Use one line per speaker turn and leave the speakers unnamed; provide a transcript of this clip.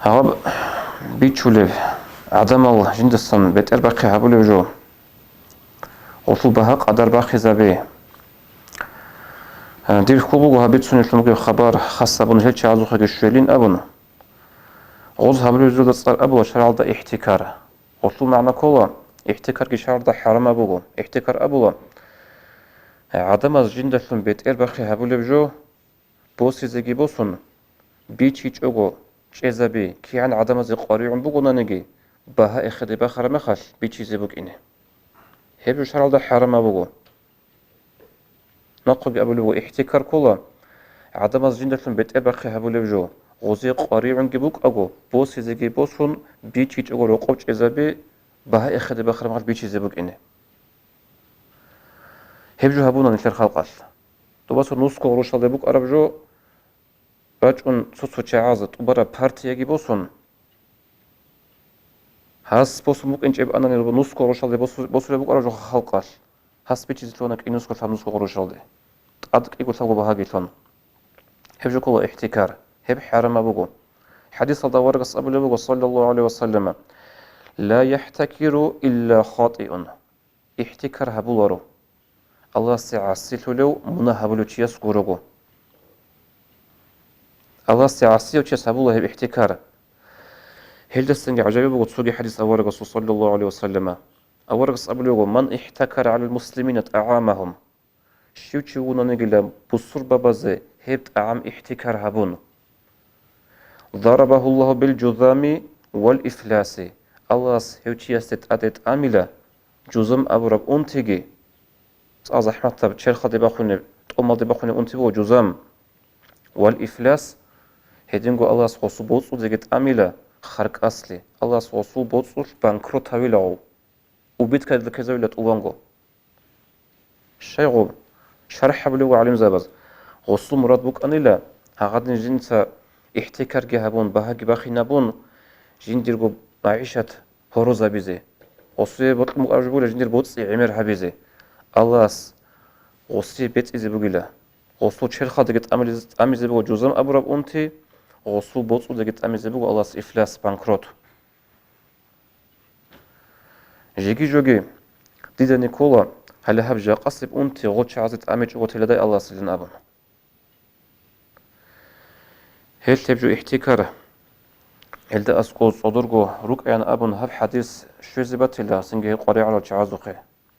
هاب بيتشولي عدم الله جندسون بيتر باقي هابولي جو وصل بها قدر باقي زبي دير كوبو هابيت سوني تلمقي خبر خاصة بن هيك عازو خير الشويلين أبونا غوز هابولي جو تصار أبو شرع دا احتكار وصل معنا كولا احتكار كي شرع دا حرام أبوه احتكار أبوه عدم از جندسون بيتر باقي هابولي جو بوسي زيجي بوسون بيتشيج أوغو شيزابي كي عن عدم از قاريعون بوغونا نجي بها اخدي بخر مخش بيتشي زيبوك إنه هبجو شرع دا حرام أبوه نقول أبولو احتكار كولا عدم از جندسون بيتر باقي هابولي جو غوزي قاريعون جيبوك أغو بوسي زيجي بوسون بيتشيج أوغو رقوب شيزابي بها اخدي بخر مخش بيتشي زيبوك إنه هبجو هابونا نشر خلقال دوباسو نوسكو غروشال ديبوك أرب جو باجون سوسو تشعازت وبرا بارتي يجي بوسون هاس بوسو ممكن جيب أنا نوسكو غروشال دي بوسو ديبوك أرب جو خلقال هاس بيتشي زيتلونك إنوسكو ثام نوسكو غروشال دي أدك إيقو ثاقو بهاجي ثون هبجو كولا احتكار هب حرام أبوغو حديث الله ورقص أبو لبوغو صلى الله عليه وسلم لا يحتكر إلا خاطئ احتكار هبولارو الله سيعسيتو لو منا هبولو تشيس غروغو الله سيعسيو تشيس هبولو هب احتكار هل دستنجي عجبي بقول سوقي حديث أورغس صلى الله عليه وسلم أورغس أبلغ من احتكر على المسلمين طعامهم شو تشوفون نقول بصر ببزة هبت طعام احتكار هبون ضربه الله بالجذام والإفلاس الله هوتشي استتأتت أميلة جزم أبرب أنتجي از أحمد تب شرخ دي بخونه أم دي بخونه أنتجي وجزم والإفلاس هدينجو الله سخص بوص وديجت أميلة خارق أصلي الله سوسو بوصل بانكروت هويلاو وبيت كذا كذا ولا تقولانجو شيء شرح بلو علم زبز غصو مراد بوك أني لا هغادن جنسا احتكار جهبون بهاجي باخي نبون جنديرجو معيشة هروزا بيزي غصو بطل مقارجبولا جندير بوتصي عمر حبيزي الله غصو بيت إزي بقيلا غصو شرخة دقت أميزي بقو جوزم أبرب أنتي غصو بوتصو دقت أميزي بقو الله إفلاس بانكروت جيجي جوجي ديدا نيكولا هل هبجا قصب أنت غوتش عزت أمج غوت لدي الله سلين أبن هل تبجو احتكاره هل دا أسقوط صدرغو روك أيان أبن هب حديث شوزبت الله سنجي قريع على تعازقه